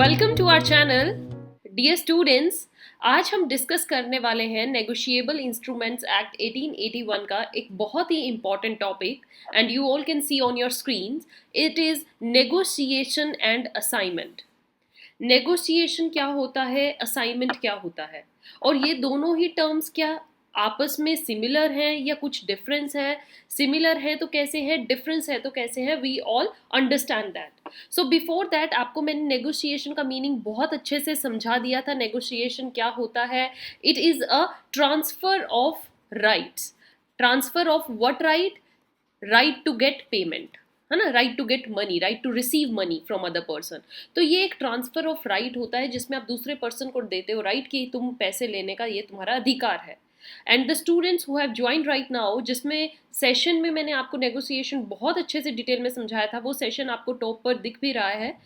Welcome to our channel dear students. आज हम discuss करने वाले हैं नेगोशिएबल इंस्ट्रूमेंट्स एक्ट 1881 का एक बहुत ही important topic and you all can see on your screens. It is negotiation and assignment. Negotiation क्या होता है, असाइनमेंट क्या होता है, और ये दोनों ही टर्म्स क्या आपस में सिमिलर हैं या कुछ डिफरेंस है? सिमिलर है तो कैसे है, डिफरेंस है तो कैसे है? We all understand that. So before that आपको मैंने नेगोशिएशन का मीनिंग बहुत अच्छे से समझा दिया था। नेगोशिएशन क्या होता है? It is a transfer of rights. Transfer of what right? Right to get payment, है ना, right to get money, right to receive money from other person. तो ये एक ट्रांसफर ऑफ राइट होता है जिसमें आप दूसरे पर्सन को देते हो राइट कि तुम पैसे लेने का ये तुम्हारा अधिकार है। And the students who have joined right now, जिसमें सेशन में मैंने आपको नेगोशिएशन बहुत अच्छे से डिटेल में समझाया था, वो सेशन आपको टॉप पर दिख भी रहा है।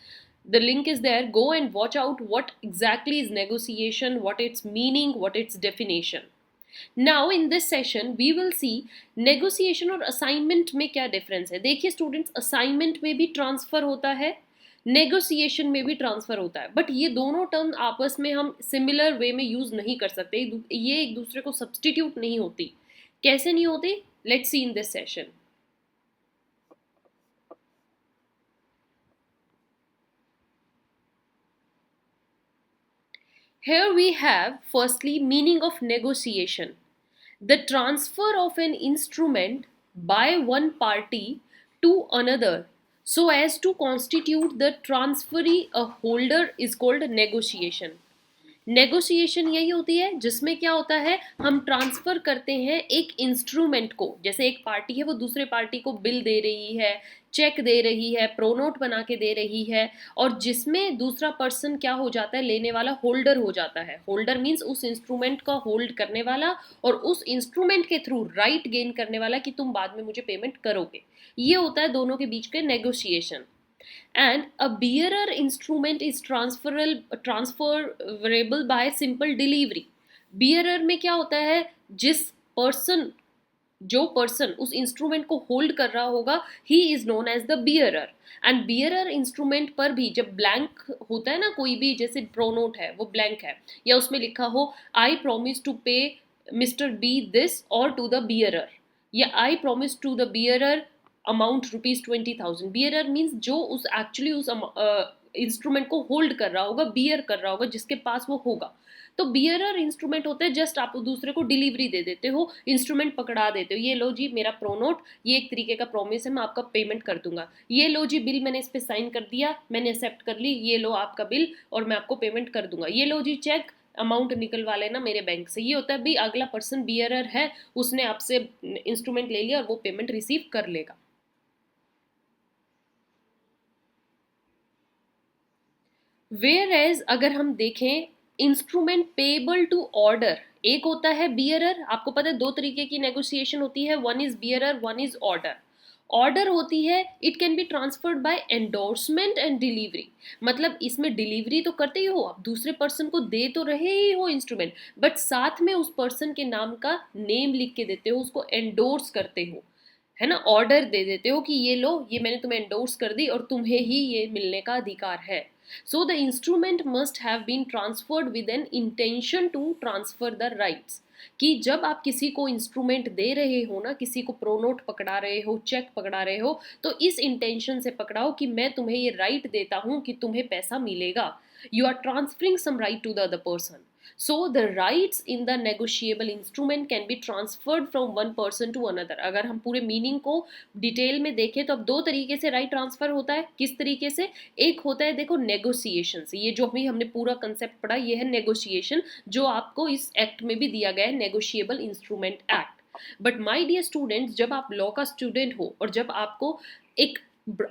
The link is there. Go and watch out what exactly is negotiation, what its meaning, what its definition. Now in this session we will see negotiation और assignment में क्या difference है। देखिए स्टूडेंट्स, assignment में भी transfer होता है, negotiation में भी ट्रांसफर होता है, बट ये दोनों टर्म आपस में हम सिमिलर वे में यूज नहीं कर सकते। ये एक दूसरे को सब्सटीट्यूट नहीं होती। कैसे नहीं होती? Let's see in this session. Here we have firstly meaning of negotiation. The transfer of an instrument by one party to another so as to constitute the transferee a holder is called negotiation. Negotiation यही होती है जिसमें क्या होता है, हम transfer करते हैं एक इंस्ट्रूमेंट को। जैसे एक पार्टी है वो दूसरे पार्टी को बिल दे रही है, चेक दे रही है, प्रोनोट बना के दे रही है, और जिसमें दूसरा पर्सन क्या हो जाता है, लेने वाला होल्डर हो जाता है। होल्डर मीन्स उस इंस्ट्रूमेंट का होल्ड करने वाला और उस इंस्ट्रूमेंट के थ्रू राइट गेन करने वाला कि तुम बाद में मुझे पेमेंट करोगे। ये होता है दोनों के बीच के negotiation. And a bearer instrument is transferable by simple delivery. bearer में क्या होता है, जिस पर्सन जो पर्सन उस इंस्ट्रूमेंट को होल्ड कर रहा होगा, he is known as the bearer. And bearer instrument पर भी जब ब्लैंक होता है ना, कोई भी जैसे प्रोनोट है वो ब्लैंक है, या उसमें लिखा हो I promise to pay mister B this और टू द बियरर, या I promise to the bearer amount ₹20,000। Bearer means जो उस एक्चुअली उस इंस्ट्रूमेंट को होल्ड कर रहा होगा, बियर कर रहा होगा, जिसके पास वो होगा। तो बियरर इंस्ट्रूमेंट होते हैं जस्ट आप दूसरे को डिलीवरी दे देते हो, इंस्ट्रूमेंट पकड़ा देते हो, ये लो जी मेरा प्रोनोट, ये एक तरीके का प्रॉमिस है, मैं आपका पेमेंट कर दूंगा, ये लो जी बिल, मैंने इस पे साइन कर दिया, मैंने एक्सेप्ट कर ली, ये लो आपका बिल और मैं आपको पेमेंट कर दूंगा, ये लो जी चेक, अमाउंट निकलवा लेना मेरे बैंक से। ये होता है भी अगला पर्सन बियरर है, उसने आपसे इंस्ट्रूमेंट ले लिया और वो पेमेंट रिसीव कर लेगा। वेयर एज अगर हम देखें इंस्ट्रूमेंट पेबल टू ऑर्डर, एक होता है बियरर। आपको पता है दो तरीके की नेगोशिएशन होती है, one is bearer, one is order. Order होती है it can be transferred by endorsement and delivery. मतलब इसमें डिलीवरी तो करते ही हो, आप दूसरे पर्सन को दे तो रहे ही हो इंस्ट्रूमेंट, बट साथ में उस पर्सन के नाम का नेम लिख के देते हो, उसको एंडोर्स करते हो, है ना, ऑर्डर दे देते हो कि ये लो, ये मैंने तुम्हें एंडोर्स कर दी और तुम्हें ही ये मिलने का अधिकार है। So the instrument must have been transferred with an intention to transfer the rights. कि जब आप किसी को इंस्ट्रूमेंट दे रहे हो ना, किसी को प्रोनोट पकड़ा रहे हो, चेक पकड़ा रहे हो, तो इस इंटेंशन से पकड़ाओ कि मैं तुम्हें ये राइट देता हूं कि तुम्हें पैसा मिलेगा। You are transferring some right to the other person. So the rights in the negotiable instrument can be transferred from one person to another. अगर हम पूरे मीनिंग को डिटेल में देखें तो अब दो तरीके से राइट ट्रांसफर होता है। किस तरीके से? एक होता है देखो नेगोशिएशन से, ये जो अभी हमने पूरा कंसेप्ट पढ़ा ये है नेगोशिएशन, जो आपको इस एक्ट में भी दिया गया है, negotiable instrument act. But my dear students, जब आप लॉ का स्टूडेंट हो और जब आपको एक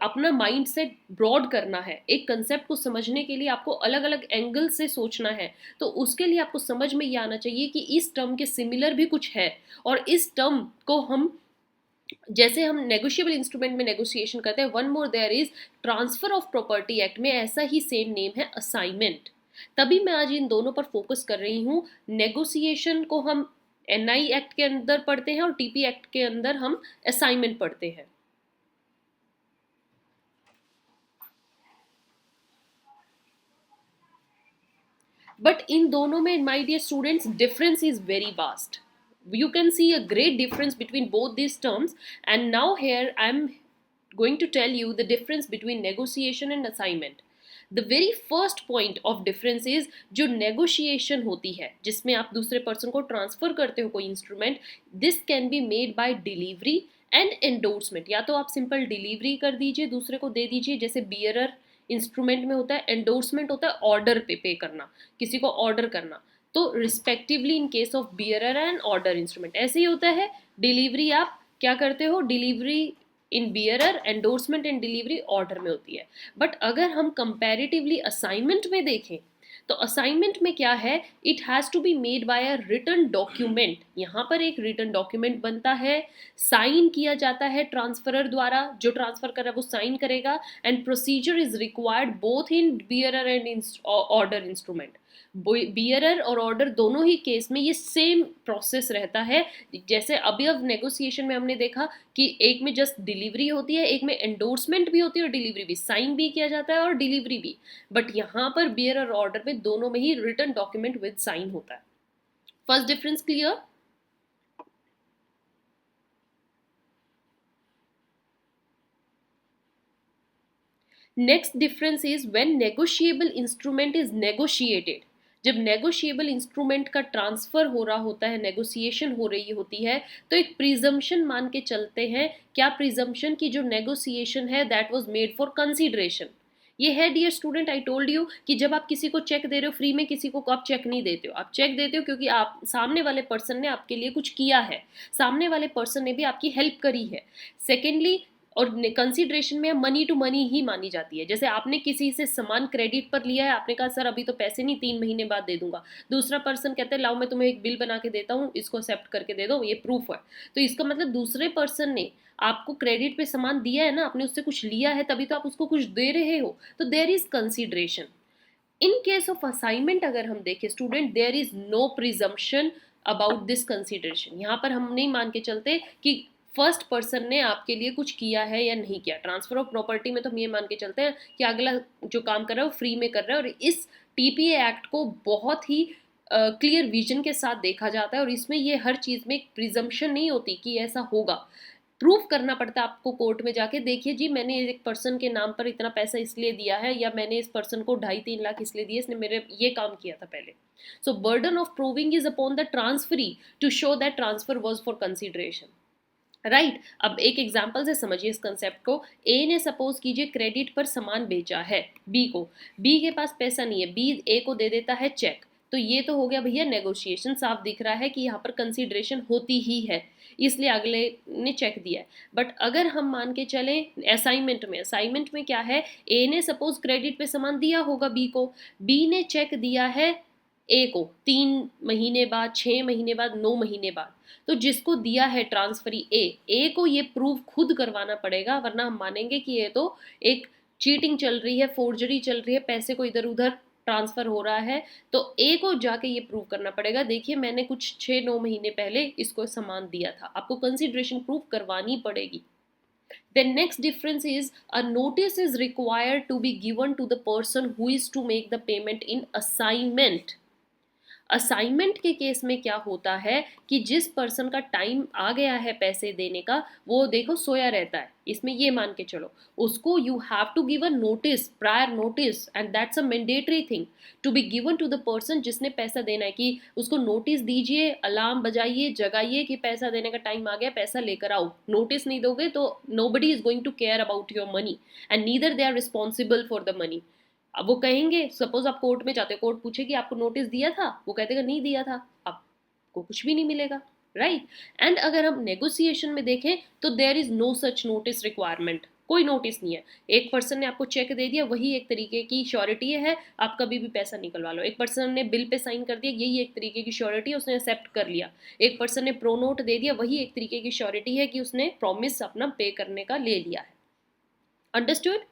अपना माइंड सेट ब्रॉड करना है, एक कंसेप्ट को समझने के लिए आपको अलग अलग एंगल से सोचना है, तो उसके लिए आपको समझ में ये आना चाहिए कि इस टर्म के सिमिलर भी कुछ है, और इस टर्म को हम जैसे हम नेगोशिएबल इंस्ट्रूमेंट में नेगोशिएशन करते हैं, one more there is transfer of property act में ऐसा ही सेम नेम है असाइनमेंट। तभी मैं आज इन दोनों पर फोकस कर रही हूँ। नेगोशिएशन को हम एनआई एक्ट के अंदर पढ़ते हैं और टीपी एक्ट के अंदर हम असाइनमेंट पढ़ते हैं। बट इन दोनों में my dear students difference is very vast. You can see a great difference between both these terms, and now here I'm going to tell you the difference between negotiation and assignment. The very first point of difference is जो negotiation होती है जिसमें आप दूसरे person को transfer करते हो कोई instrument, this can be made bye delivery and endorsement. या तो आप सिंपल डिलीवरी कर दीजिए, दूसरे को दे दीजिए, जैसे बियरर इंस्ट्रूमेंट में होता है, एंडोर्समेंट होता है ऑर्डर पे करना, किसी को ऑर्डर करना. तो respectively in case of bearer and order instrument ऐसे ही होता है. डिलीवरी आप क्या करते हो, delivery in bearer, endorsement and delivery order में होती है. बट अगर हम कंपैरेटिवली असाइनमेंट में देखें तो असाइनमेंट में क्या है, it has to be made by a written document. यहाँ पर एक रिटन डॉक्यूमेंट बनता है, साइन किया जाता है ट्रांसफरर द्वारा, जो ट्रांसफर कर रहा है वो साइन करेगा, and procedure is required both in bearer and order instrument. Bearer और ऑर्डर दोनों ही केस में ये सेम प्रोसेस रहता है. जैसे अभी अब नेगोशिएशन में हमने देखा कि एक में जस्ट डिलीवरी होती है, एक में एंडोर्समेंट भी होती है और डिलीवरी भी, साइन भी किया जाता है और डिलीवरी भी. बट यहाँ पर बियरर और ऑर्डर में दोनों में ही रिटन डॉक्यूमेंट विद साइन होता है. First difference clear? Next difference is when negotiable instrument is negotiated. जब नेगोशिएबल इंस्ट्रूमेंट का ट्रांसफर हो रहा होता है, नेगोशिएशन हो रही होती है, तो एक प्रिजम्पशन मान के चलते हैं. क्या प्रिजम्पशन की जो नेगोशिएशन है that was made for consideration. ये है dear student, I told you कि जब आप किसी को चेक दे रहे हो फ्री में, किसी को आप चेक नहीं देते हो. आप चेक देते हो क्योंकि आप सामने वाले पर्सन ने आपके लिए कुछ किया है, सामने वाले पर्सन ने भी आपकी हेल्प करी है. सेकेंडली, और कंसिडरेशन में मनी टू मनी ही मानी जाती है. जैसे आपने किसी से सामान क्रेडिट पर लिया है, आपने कहा सर अभी तो पैसे नहीं, 3 महीने बाद दे दूंगा. दूसरा पर्सन कहता है लाओ मैं तुम्हें एक बिल बना के देता हूँ, इसको एक्सेप्ट करके दे दो, ये प्रूफ है. तो इसका मतलब दूसरे पर्सन ने आपको क्रेडिट पे सामान दिया है ना, आपने उससे कुछ लिया है तभी तो आप उसको कुछ दे रहे हो. तो there is consideration. In case of assignment अगर हम देखें student, there is no presumption about this consideration. यहाँ पर हम नहीं मान के चलते कि फर्स्ट पर्सन ने आपके लिए कुछ किया है या नहीं किया. ट्रांसफर ऑफ प्रॉपर्टी में तो हम ये मान के चलते हैं कि अगला जो काम कर रहा है वो फ्री में कर रहा है. और इस टीपीए एक्ट को बहुत ही क्लियर विजन के साथ देखा जाता है, और इसमें ये हर चीज़ में एक प्रिजम्पशन नहीं होती कि ऐसा होगा. प्रूफ करना पड़ता है आपको कोर्ट में जाके, देखिए जी मैंने एक पर्सन के नाम पर इतना पैसा इसलिए दिया है, या मैंने इस पर्सन को 2.5-3 लाख इसलिए दिए, इसने मेरे ये काम किया था पहले. So burden of proving is upon the transferee to show that transfer was for consideration. Right. अब एक एग्जाम्पल से समझिए इस कंसेप्ट को. ए ने सपोज कीजिए क्रेडिट पर सामान बेचा है बी को. बी के पास पैसा नहीं है, बी ए को दे देता है चेक. तो ये तो हो गया भैया नेगोशिएशन. साफ दिख रहा है कि यहाँ पर कंसिडरेशन होती ही है, इसलिए अगले ने चेक दिया है. बट अगर हम मान के चलें असाइनमेंट में क्या है, ए ने सपोज क्रेडिट पे सामान दिया होगा बी को, बी ने चेक दिया है ए को 3 महीने बाद, 6 महीने बाद, 9 महीने बाद. तो जिसको दिया है ट्रांसफरी ए को ये प्रूव खुद करवाना पड़ेगा, वरना हम मानेंगे कि ये तो एक चीटिंग चल रही है, फोर्जरी चल रही है, पैसे को इधर उधर ट्रांसफर हो रहा है. तो ए को जाके ये प्रूव करना पड़ेगा, देखिए मैंने कुछ 6-9 महीने पहले इसको सामान दिया था. आपको कंसिडरेशन प्रूव करवानी पड़ेगी. The next difference is a notice is required to be given to the person who is to make the payment in assignment. Assignment के केस में क्या होता है कि जिस पर्सन का टाइम आ गया है पैसे देने का, वो देखो सोया रहता है, इसमें ये मान के चलो, उसको you have to give a notice, prior notice, and that's a mandatory thing to be given to the person जिसने पैसा देना है, कि उसको नोटिस दीजिए, अलार्म बजाइए, जगाइए कि पैसा देने का टाइम आ गया, पैसा लेकर आओ. नोटिस नहीं दोगे तो nobody is going to care about your money, and neither they are responsible for the money. अब वो कहेंगे, सपोज आप कोर्ट में जाते हो, कोर्ट पूछेगी आपको नोटिस दिया था, वो कहते नहीं दिया था, आपको कुछ भी नहीं मिलेगा. राइट. एंड अगर हम नेगोशिएशन में देखें तो there is no such notice requirement. कोई नोटिस नहीं है. एक पर्सन ने आपको चेक दे दिया, वही एक तरीके की श्योरिटी है, आप कभी भी पैसा निकलवा लो. एक पर्सन ने बिल पे साइन कर दिया, यही एक तरीके की श्योरिटी है, उसने एक्सेप्ट कर लिया. एक पर्सन ने प्रो नोट दे दिया, वही एक तरीके की श्योरिटी है कि उसने प्रॉमिस अपना पे करने का ले लिया है. Understood?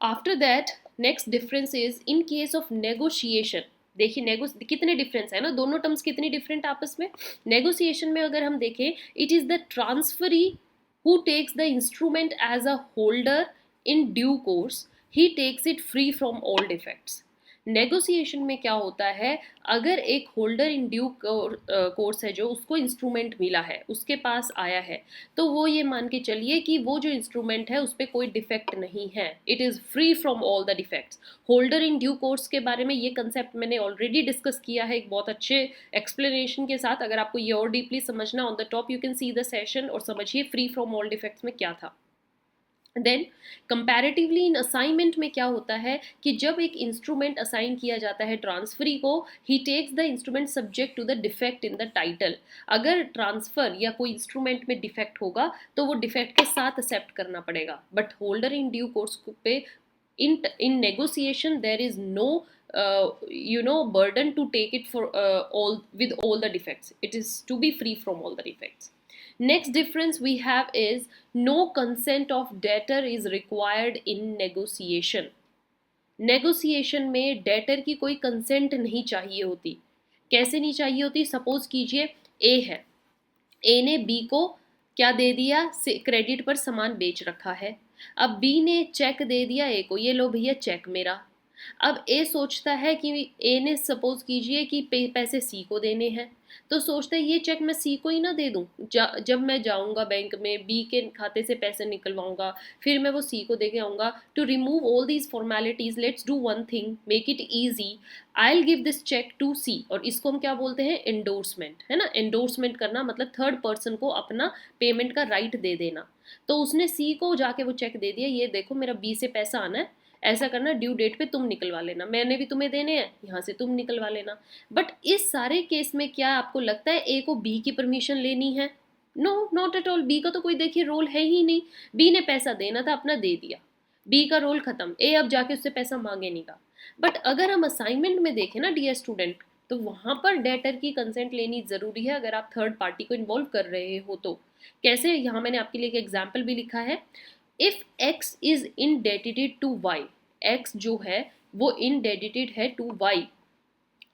After that next difference is in case of negotiation. देखिए कितने डिफरेंस है ना, दोनों टर्म्स कितनी डिफरेंट आपस में. नेगोशिएशन में अगर हम देखें, it is the transferee who takes the instrument as a holder in due course, he takes it free from all defects. Negotiation में क्या होता है, अगर एक होल्डर इन ड्यू कोर्स है जो उसको इंस्ट्रूमेंट मिला है, उसके पास आया है, तो वो ये मान के चलिए कि वो जो इंस्ट्रूमेंट है उस पर कोई डिफेक्ट नहीं है, it is free from all the defects. Holder in due course के बारे में ये कंसेप्ट मैंने ऑलरेडी डिस्कस किया है एक बहुत अच्छे एक्सप्लेनेशन के साथ. अगर आपको ये और डीपली समझना, on the top you can see the session और समझिए फ्री फ्रॉम ऑल डिफेक्ट्स में क्या था. देन कंपैरेटिवली इन असाइनमेंट में क्या होता है कि जब एक इंस्ट्रूमेंट असाइन किया जाता है ट्रांसफरी को, he takes the instrument subject to the defect in the title. अगर ट्रांसफर या कोई इंस्ट्रूमेंट में डिफेक्ट होगा तो वो डिफेक्ट के साथ एक्सेप्ट करना पड़ेगा. But holder in due course पे in negotiation there is no burden to take it for all the defects. It is to be free from all the defects. Next difference we have is no consent of debtor is required in negotiation. Negotiation में debtor की कोई consent नहीं चाहिए होती. कैसे नहीं चाहिए होती? सपोज कीजिए ए है, ए ने बी को क्या दे दिया, क्रेडिट पर सामान बेच रखा है. अब बी ने चेक दे दिया ए को, ये लो भैया चेक मेरा. अब ए सोचता है कि ए ने सपोज कीजिए कि पैसे सी को देने हैं, तो सोचता है ये चेक मैं सी को ही ना दे दूं. जब मैं जाऊंगा बैंक में, बी के खाते से पैसे निकलवाऊंगा, फिर मैं वो सी को दे के आऊंगा. To remove all these formalities, let's do one thing, make it easy. I will give this cheque to C, और इसको हम क्या बोलते हैं, एंडोर्समेंट, है ना. एंडोर्समेंट करना मतलब थर्ड पर्सन को अपना पेमेंट का राइट दे देना. तो उसने सी को जाके वो चेक दे दिया, ये देखो मेरा बी से पैसा आना है, ऐसा करना, ड्यू डेट पे तुम निकलवा लेना, मैंने भी तुम्हें देने हैं, यहाँ से तुम निकलवा लेना. बट इस सारे केस में क्या आपको लगता है ए को बी की परमिशन लेनी है? No, not at all. B का तो कोई देखिए रोल है ही नहीं. बी ने पैसा देना था, अपना दे दिया, बी का रोल खत्म. ए अब जाके उससे पैसा मांगे नहीं का. बट अगर हम असाइनमेंट में देखें ना डियर स्टूडेंट, तो वहां पर डेटर की कंसेंट लेनी जरूरी है अगर आप थर्ड पार्टी को इन्वॉल्व कर रहे हो तो. कैसे? यहाँ मैंने आपके लिए एक एग्जाम्पल भी लिखा है. If x is indebted to y, x जो है वो indebted है to y,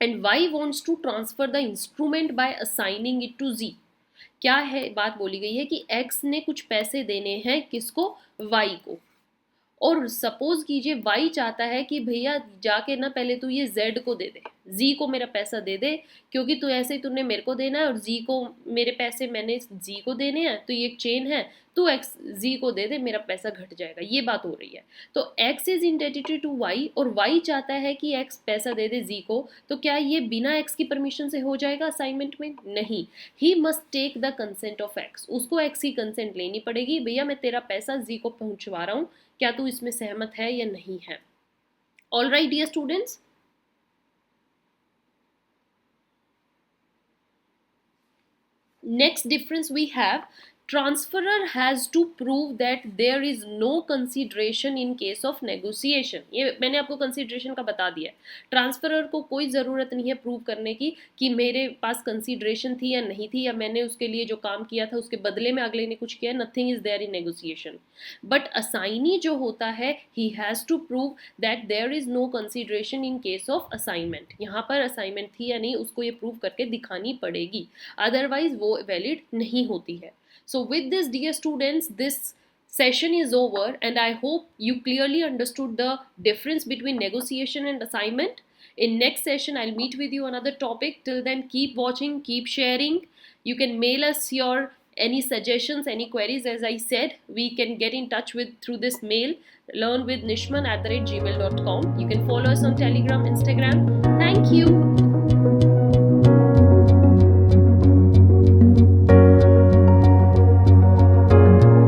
and y wants to transfer the instrument by assigning it to z. क्या है बात बोली गई है कि x ने कुछ पैसे देने हैं किसको, y को, और सपोज कीजिए y चाहता है कि भैया जाके ना पहले तू ये z को दे दे, z को मेरा पैसा दे दे, क्योंकि तू ऐसे ही तूने मेरे को देना है और z को मेरे पैसे मैंने z को देने हैं, तो ये एक चेन है, तू x z को दे दे, मेरा पैसा घट जाएगा, ये बात हो रही है. तो x is indebted to y और y चाहता है कि x पैसा दे दे z को, तो क्या ये बिना x की परमिशन से हो जाएगा असाइनमेंट में? नहीं. He must take the consent of x, उसको x की कंसेंट लेनी पड़ेगी, भैया मैं तेरा पैसा z को पहुंचवा रहा हूँ, क्या तू इसमें सहमत है या नहीं है. All right dear students. Next difference we have, transferer has to prove that there is no consideration in case of negotiation. ये मैंने आपको consideration का बता दिया है. ट्रांसफरर को कोई ज़रूरत नहीं है प्रूव करने की कि मेरे पास consideration थी या नहीं थी, या मैंने उसके लिए जो काम किया था उसके बदले में अगले ने कुछ किया. Nothing is there in negotiation. But assignee जो होता है, he has to prove that there is no consideration in case of assignment. यहाँ पर assignment थी या नहीं उसको ये प्रूव करके दिखानी पड़ेगी, अदरवाइज वो वैलिड नहीं होती है. So with this dear students, this session is over and I hope you clearly understood the difference between negotiation and assignment. In next session I'll meet with you another topic. Till then keep watching, keep sharing. You can mail us your any suggestions, any queries. As I said, we can get in touch with through this mail, learnwithnishman@gmail.com. You can follow us on Telegram, Instagram. Thank you.